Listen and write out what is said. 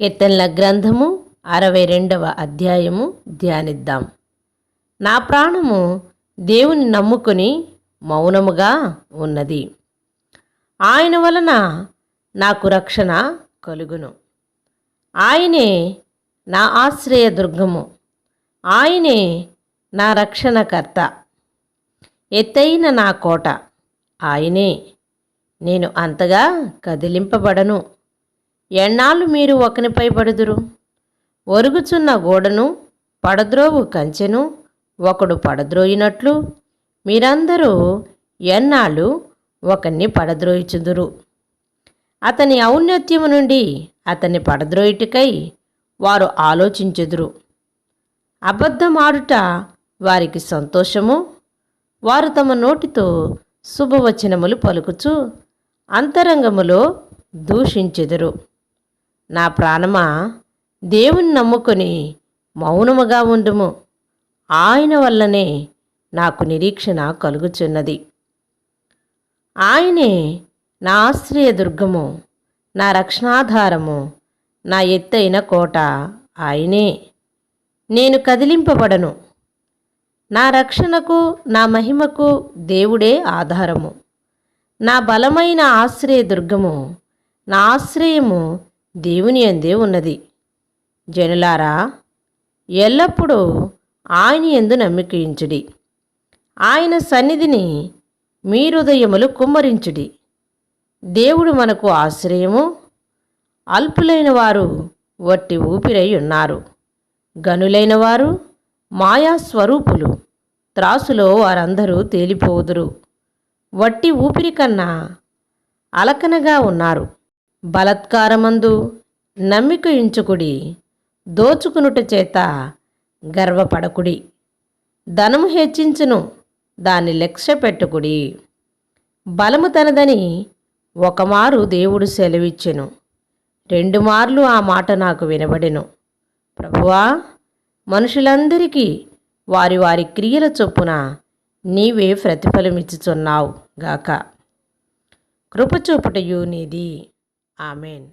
కీర్తనల గ్రంథము 62వ అధ్యాయము ధ్యానిద్దాం. నా ప్రాణము దేవుని నమ్ముకుని మౌనముగా ఉన్నది. ఆయన వలన నాకు రక్షణ కలుగును. ఆయనే నా ఆశ్రయదుర్గము, ఆయనే నా రక్షణకర్త, ఎత్తైన నా కోట ఆయనే. నేను అంతగా కదిలింపబడను. ఎన్నాళ్ళు మీరు ఒకనిపై పడుదురు? ఒరుగుచున్న గోడను పడద్రోవు కంచెను ఒకడు పడద్రోయినట్లు మీరందరూ ఎన్నాళ్ళు ఒకరిని పడద్రోయిచుదురు. అతని ఔన్నత్యము నుండి అతన్ని పడద్రోయిటికై వారు ఆలోచించెదురు. అబద్ధమాడుట వారికి సంతోషము. వారు తమ నోటితో శుభవచనములు పలుకుచు అంతరంగములో దూషించెదరు. నా ప్రాణమా, దేవుని నమ్ముకొని మౌనముగా ఉండుము. ఆయన వల్లనే నాకు నిరీక్షణ కలుగుచున్నది. ఆయనే నా ఆశ్రయదుర్గము, నా రక్షణాధారము, నా ఎత్తైన కోట ఆయనే. నేను కదిలింపబడను. నా రక్షణకు నా మహిమకు దేవుడే ఆధారము. నా బలమైన ఆశ్రయదుర్గము, నా ఆశ్రయము దేవుని యందే ఉన్నది. జనులారా, ఎల్లప్పుడూ ఆయన యందు నమ్మికించుడి. ఆయన సన్నిధిని మీ హృదయములు కుమ్మరించుడి. దేవుడు మనకు ఆశ్రయము. అల్పులైన వారు వట్టి ఊపిరై ఉన్నారు. గనులైన వారు మాయాస్వరూపులు. త్రాసులో వారందరూ తేలిపోదురు. వట్టి ఊపిరి కన్నా అలకనగా ఉన్నారు. బలత్కారమందు నమ్మిక ఉంచుకుడి. దోచుకునుట చేత గర్వపడకుడి. ధనము హెచ్చించును, దాన్ని లక్ష్య పెట్టుకుడి. బలము తనదని ఒకమారు దేవుడు సెలవిచ్చెను, 2 మార్లు ఆ మాట నాకు వినబడెను. ప్రభువా, మనుషులందరికీ వారి వారి క్రియల చొప్పున నీవే ప్రతిఫలమిచ్చుచున్నావు గాక. కృపచూపుటయు నీది. ఆమెన్.